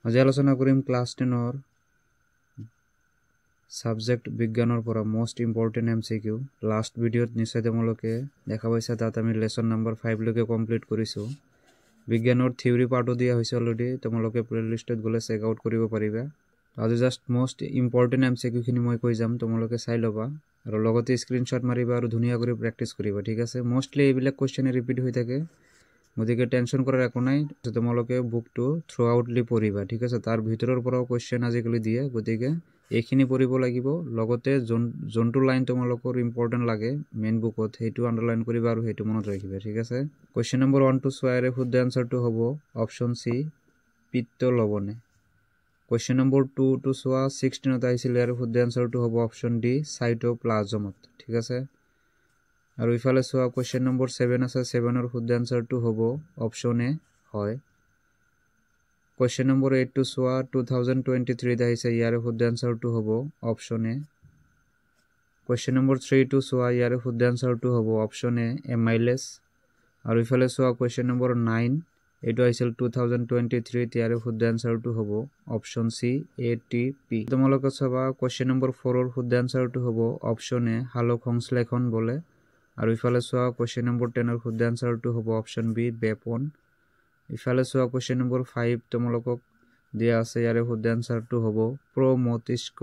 আজি আলোচনা কৰিম ক্লাছ 10 সাবজেক্ট বিজ্ঞানৰ পৰা মোস্ট ইম্পৰ্টেন্ট এমসিকিউ লাষ্ট ভিডিঅ'ত নিশ্চয় তোমালোকে দেখা পাইছা তাত আমি লেসন নাম্বাৰ 5 লৈকে কমপ্লিট কৰিছো বিজ্ঞানৰ থিওৰি পাৰ্টও দিয়া হৈছে অলৰেডি তোমালোকে প্লেলিষ্টত গলে চেক আউট কৰিব পাৰিবা আজি জাস্ট মোস্ট ইম্পৰ্টেন্ট এমসিকিউ খিনি মই কৈ যাম তোমালোকে চাই লবা আৰু লগতে স্ক্ৰিনশ্বট মাৰিবা আৰু ধুনিয়া কৰি প্ৰেক্টিস কৰিবা ঠিক আছে মোস্টলি এইবিলাক কোৱেশ্চন ৰিপিট হৈ থাকে গতিকে টেনশন কৰাৰ একো নাই তোমালোকে বুকটো থ্ৰু আউটলি পঢ়িবা ঠিক আছে তাৰ ভিতৰৰ পৰাও কোৱেশ্চন আজিকালি দিয়ে গতিকে এইখিনি পঢ়িব লাগিব লগতে জোনটো লাইন তোমালোকৰ ইম্পৰ্টেন্ট লাগে মেইন বুকত হেতু আন্ডাৰলাইন কৰিবা আৰু হেতু মনত ৰাখিবা ঠিক আছে কোৱেশ্চন নম্বৰ 1 টু সোয়াৰে শুদ্ধ আনসাৰটো হ'ব অপচন সি পিত্ত লবণে কোৱেশ্চন নম্বৰ 2 টু সোয়া 16 ত আহিছিল আৰু শুদ্ধ আনসাৰটো হ'ব অপচন ডি সাইটোপ্লাজমত ঠিক আছে আৰু ইফালে সোয়া কোৱেশ্চন নম্বৰ 7 আছে 7 ৰ শুদ্ধ আনসাৰটো হ'ব অপচন এ হয় Question number 8 to SWA 2023 da hise yare শুদ্ধ আনসারটো হবো option A Question number 3 to SWA yare শুদ্ধ আনসারটো হবো অপশন এ এমাইলেস আর ইফালে SWA question number 9 এটো আইছিল 2023 ইয়ারে শুদ্ধ আনসারটো হবো অপশন সি এটিপি তোমালোকে সবা question number 4 ৰ শুদ্ধ আনসাৰটো হবো অপশন এ হালক সংশ্লেষণ বলে আৰ ইফালে SWA question number 10 ৰ শুদ্ধ আনসাৰটো হবো অপশন বি বেপন ইফালে সোয়া কোশ্চেন নম্বৰ 5 তোমালোকক দিয়া আছে ইয়াৰে শুদ্ধ আনসাৰটো হ'ব প্ৰমোটিস্ক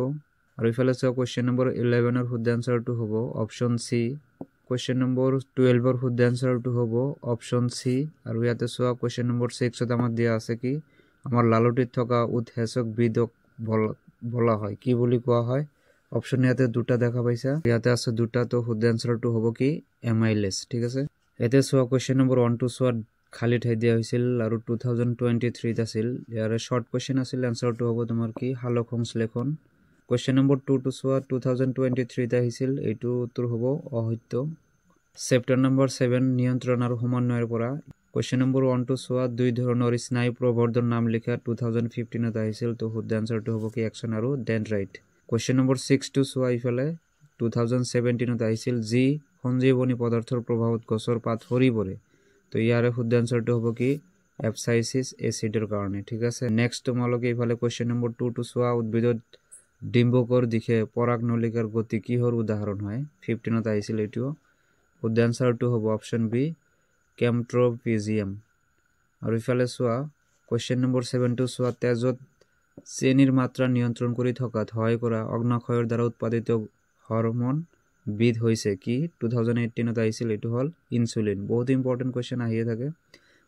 আৰু ইফালে সোয়া কোশ্চেন নম্বৰ 11 ৰ শুদ্ধ আনসাৰটো হ'ব অপশন সি কোশ্চেন নম্বৰ 12 ৰ শুদ্ধ আনসাৰটো হ'ব অপশন সি আৰু ইয়াতে সোয়া কোশ্চেন নম্বৰ 6 ত আমাৰ দিয়া আছে কি আমাৰ লালুটিত থকা উৎসেচক বিদক বলা হয় কি বুলি কোৱা হয় অপশন ইয়াতে দুটা দেখা পাইছা ইয়াতে আছে দুটা তো শুদ্ধ আনসাৰটো হ'ব কি এমাইলেস ঠিক আছে এতে সোয়া কোশ্চেন নম্বৰ 1 টু সোয়া খালি ঠাই দিয়া হৈছিল আৰু 2023 ত আছিল ইয়াৰে শৰ্ট কোশ্চেন আছিল আনসাৰটো হ'ব তোমাৰ কি হালক সংশ্লেষণ কোশ্চেন নম্বৰ 2 টু সোয়া 2023 ত আহিছিল এইটো উত্তৰ হ'ব অহিত্য চেপ্টাৰ নম্বৰ 7 নিয়ন্ত্ৰণ আৰু সমন্বয়ৰ পৰা কোশ্চেন নম্বৰ 1 টু সোয়া দুই ধৰণৰ স্নায়ু প্ৰবৰ্ধন নাম লিখা 2015 ত আহিছিল তো শুদ্ধ আনসাৰটো হ'ব কি অ্যাকশন আৰু ডেনড্ৰাইট কোশ্চেন নম্বৰ 6 টু সোয়া ইফালে 2017 ত আহিছিল জি সঞ্জীৱনী পদাৰ্থৰ প্ৰভাৱত গছৰ পাত সৰি পৰে তো ইয়াৰে শুদ্ধ আনসাৰটো হ'ব কি এপসাইসিস এসিডৰ কাৰণে ঠিক আছে নেক্সট তোমালোকে ইফালে কোশ্চেন নম্বৰ 2 টু সোয়া উদ্ভিদত ডিম্বকৰ দিশে পৰাগ নলিকাৰ গতি কিহৰ উদাহৰণ হয় 15 ত আহিছিল এটো শুদ্ধ আনসাৰটো হ'ব অপশন বি কেমট্ৰোপিজিয়াম আৰু ইফালে সোয়া কোশ্চেন নম্বৰ 7 টু সোয়া তেজত চেনিৰ মাত্ৰা নিয়ন্ত্ৰণ কৰি থকাত হয় কৰা অগ্নাশয়ৰ দ্বাৰা উৎপাদিত হৰমন বিধ হৈছে কি 2018 ত আহিছিল এটো হল ইনসুলিন বহুত ইম্পৰ্টেন্ট কোশ্চেন আহিয়ে থাকে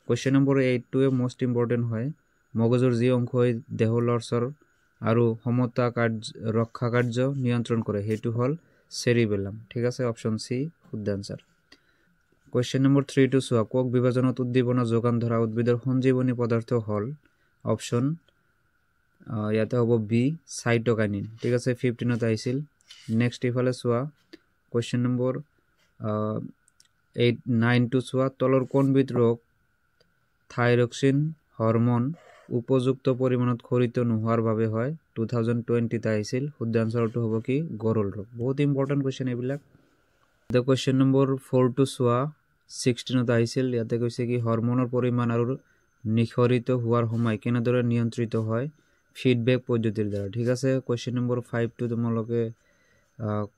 question number 8 to most important হয় মগজৰ যি অংশ হয় দেহলৰসৰ আৰু সমতা ৰক্ষা কাৰ্য নিয়ন্ত্ৰণ কৰে হেতু হল সেৰিবেলাম ঠিক আছে অপশন সি শুদ্ধ আনসাৰ কোশ্চেন নম্বৰ 3 টু সোয়া কোষ বিভাজনত উদ্দীপনা যোগান ধৰা উদ্ভিদৰ সঞ্জীৱনী পদাৰ্থ হল অপশন ইয়াতে হ'ব বি সাইটোকাইনিন ঠিক আছে 15 ত আহিছিল নেক্সট ইফালে সোয়া কোশ্চেন নম্বৰ 8 9 টু সোয়া তলৰ কোনবিধ ৰোগ থাইৰক্সিন হৰমন উপযুক্ত পৰিমাণত খৰিত নোহোৱাৰ বাবে হয় 2020 ত আহিছিল শুদ্ধ আনসাৰটো হ'ব কি গৰল ৰোগ বহুত ইম্পৰ্টেন্ট কোশ্চেন এইবিলাক দ্য কোশ্চেন নম্বৰ 4 টু সোয়া 16 ত আহিছিল ইয়াতে কৈছে কি হৰমনৰ পৰিমাণ আৰু নিখৰিত হোৱাৰ সময় কেনেদৰে নিয়ন্ত্ৰিত হয় ফিডবেক পদ্ধতিৰ দ্বাৰা ঠিক আছে কোশ্চেন নম্বৰ 5 টু তোমালোকে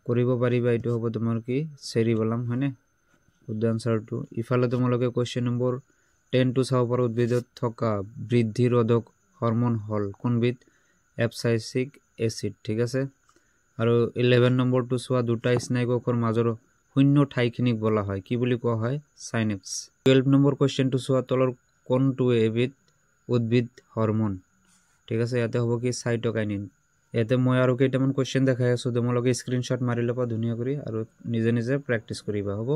কৰিব পাৰিবা এটো হ'ব তোমাৰ কি সেৰিবেলাম হয়নে শুদ্ধ আনসাৰটো ইফালে তোমালোকে কোশ্চেন নম্বৰ 10 টু চাও পৰা উদ্ভিদত থকা বৃদ্ধি ৰোধক হৰমন হল কোনবিধ এপসাইসিক এসিড ঠিক আছে আৰু 11 নম্বৰ টু সোয়া দুটা স্নায়ুকোষৰ মাজৰ শূন্য ঠাইখিনিক বলা হয় কি বুলি কোৱা হয় সাইনেপস 12 নম্বৰ কোশ্চেন টু সোয়া তলৰ কোনটো এবিধ উদ্ভিদ হৰমন ঠিক আছে ইয়াতে হ'ব কি সাইটোকাইনিন এতে মই আৰু কেইটামান কোশ্চেন দেখাই আছো তোমালোকে স্ক্ৰিনশ্বট মাৰি লবা ধুনিয়া কৰি আৰু নিজে নিজে প্ৰেক্টিস কৰিবা হ'ব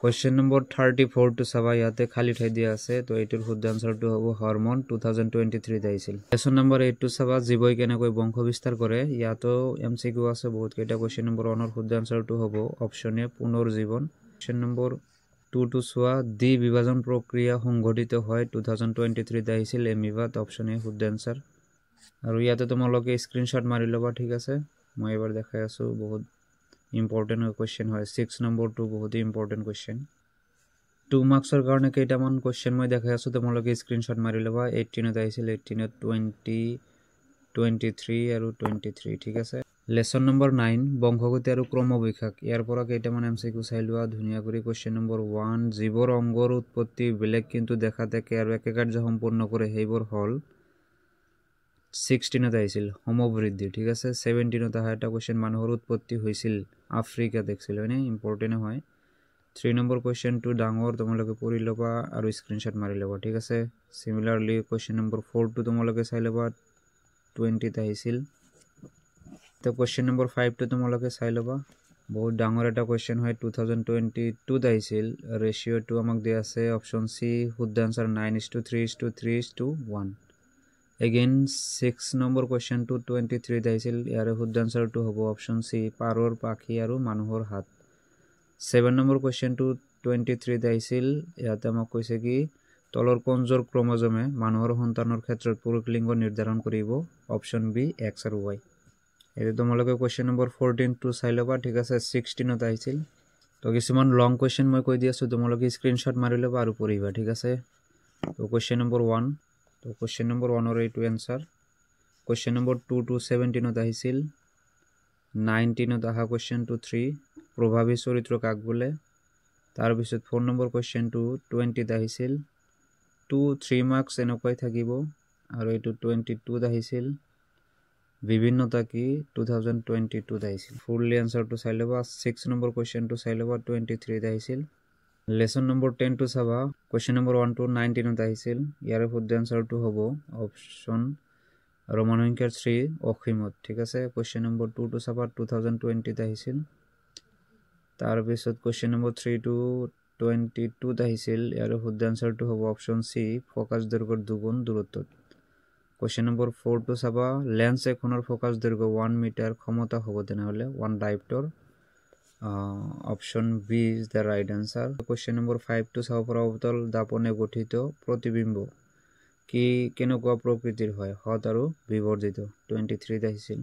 কোশ্চেন নম্বৰ 34 টু চাবা ইয়াতে খালি ঠাই দিয়া আছে তো এটোৰ শুদ্ধ আনসাৰটো হ'ব হৰমন 2023 ত আহিছিল লেসন নম্বৰ 8 টু চাবা জীৱই কেনেকৈ বংশ বিস্তাৰ কৰে ইয়াতো এমসিকিউ আছে বহুত কেইটা কোশ্চেন নম্বৰ 1 ৰ শুদ্ধ আনসাৰটো হ'ব অপশন এ পুনৰজীৱন কোশ্চেন নম্বৰ 2 টু সোয়া ডি বিভাজন প্ৰক্ৰিয়া সংঘটিত হয় 2023 ত আহিছিল এমিবাত অপশন এ শুদ্ধ আনসাৰ আৰু ইয়াতে তোমালোকে স্ক্ৰিনশ্বট মাৰি লবা ঠিক আছে মই এবাৰ দেখাই আছো বহুত ইম্পৰ্টেন্ট কোশ্চেন হয় 6 নম্বৰ টু বহুত ইম্পৰ্টেন্ট কোশ্চেন 2 মাৰ্কছৰ কাৰণে কেইটামান কোৱেশ্চন মই দেখাই আছো তোমালোকে স্ক্ৰিনশ্বট মাৰি লবা 18ত আহিছিল 18ত 20 23 আৰু 23 ঠিক আছে লেসন নম্বৰ 9 বংশগতি আৰু ক্ৰমবিকাশ ইয়াৰ পৰা কেইটামান এমসিকিউ চাই লোৱা ধুনিয়া কৰি কোৱেশ্চন নম্বৰ 1 জীৱৰ অংগৰ উৎপত্তি বেলেগ কিন্তু দেখাত একে আৰু একে কাৰ্য সম্পূৰ্ণ কৰে সেইবোৰ হল 16ত আহিছিল সমবৃদ্ধি ঠিক আছে 17ত আহা এটা কোৱেশ্চন মানুহৰ উৎপত্তি হৈছিল আফ্ৰিকা দেখছিল হয়নে ইম্পৰ্টেন্ট হয় 3 নম্বৰ কোৱেশ্চন টু ডাঙৰ তোমালোকে পঢ়ি লবা আৰু স্ক্ৰিনশ্বট মাৰি লবা ঠিক আছে সিমিলাৰলি কোৱেশ্চন নম্বৰ 4 টু তোমালোকে চাই লবা 20 ত আহিছিল তো কোৱেশ্চন নম্বৰ 5 টু তোমালোকে চাই লবা বহুত ডাঙৰ এটা কোৱেশ্চন হয় 2022 ত আহিছিল ৰেশিও টু আমাক দিয়া আছে অপচন সি শুদ্ধ answer 9:3:3:1 again 6 number question to 23 ত আহিছিল ইয়াৰ শুদ্ধ আনসাৰ টু হ'ব অপচন সি পাৰৰ পাখি আৰু মানুহৰ হাত 7 নম্বৰ কোৱেশ্চন টু 23 ত আহিছিল ইয়াতে আমাক কৈছে কি তলৰ কোনজোৰ ক্ৰোমোজোমে মানুহৰ সন্তানৰ ক্ষেত্ৰত পুৰুষ লিংগ নিৰ্ধাৰণ কৰিব অপচন বি এক্স আৰু ওয়াই এটো তোমালোকে কোৱেশ্চন নম্বৰ 14 টু চাই লবা ঠিক আছে 16 ত আহিছিল তো কিছুমান লং কোৱেশ্চন মই কৈ দি আছো তোমালোকে স্ক্ৰিনশ্বট মাৰি লবা আৰু পঢ়িবা ঠিক আছে তো কোৱেশ্চন নম্বৰ 1 তো কোৱেশ্চন নম্বৰ 1 ৰ এইটো आंसर কোৱেশ্চন নম্বৰ 2 টু 17 ত আহিছিল 19 ত আহা কোৱেশ্চন টু 3 প্ৰভাৱী চৰিত্ৰ কাক বোলে তাৰ পিছত 4 নম্বৰ কোৱেশ্চন টু 20 ত আহিছিল 2-3 মাৰ্কস এনেকৈ থাকিব আৰু এইটো 22 ত আহিছিল বিভিন্নতা কি 2022 ত আহিছিল ফুললি आंसर টু চাই লবা 6 নম্বৰ কোৱেশ্চন টু চাই লবা 23 ত আহিছিল লেসন নম্বৰ 10 টু চাবা কোৱেশ্চন নম্বৰ 1 টু 19 ত আহিছিল ইয়াৰ শুদ্ধ आंसर টু হ'ব অপচন ৰোমান সংখ্যা 3 অসীমত ঠিক আছে কোৱেশ্চন নম্বৰ 2 টু চাবা 2020 ত আহিছিল তাৰ পিছত কোৱেশ্চন নম্বৰ 3 টু 22 ত আহিছিল ইয়াৰ শুদ্ধ आंसर টু হ'ব অপচন সি ফোকাস দৈৰ্ঘ্যৰ দুগুণ দূৰত্বত কোৱেশ্চন নম্বৰ 4 টু চাবা লেন্স এখনৰ ফোকাস দৈৰ্ঘ্য 1 মিটাৰ ক্ষমতা হ'ব তেনেহলে 1 dioptre option B is the right answer question number 5 টু চাবা প্ৰবতল দাপনে গঠিত প্ৰতিবিম্ব কি কেনেকুৱা প্ৰকৃতিৰ হয় হদ আৰু বিবৰ্জিত 23 ত আহিছিল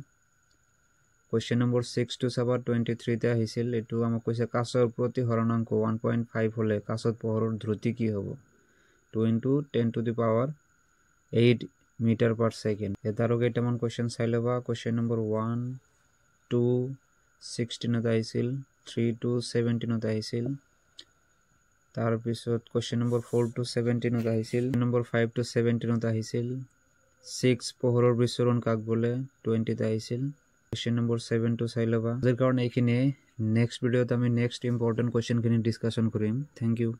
কোৱেশ্চন নম্বৰ 6 টু চাবা 23 তে আহিছিল এটো আমাক কৈছে কাচৰ প্ৰতিহৰণাংক 1.5 হলে কাচত পোহৰৰ দ্ৰুতি কি হ'ব 2 * 10 to the power 8 metre per second এটাৰো কেইটামান কোৱেশ্চন চাই লবা কোৱেশ্চন নম্বৰ 1 2 16 ত আহিছিল 3 টু 17 ত আহিছিল তাৰ পিছত কোৱেশ্চন নম্বৰ 4 টু 17 ত আহিছিল নম্বৰ 5 টু 17 ত আহিছিল 6 পোহৰৰ বিচৰণ কাক বোলে 20 ত আহিছিল কোৱেশ্চন নম্বৰ 7 টু চাই লবা যাৰ কাৰণে এইখিনি নেক্সট ভিডিওত আমি নেক্সট ইম্পৰ্টেন্ট কোৱেশ্চন খিনি ডিসকাশন কৰিম থ্যাংক ইউ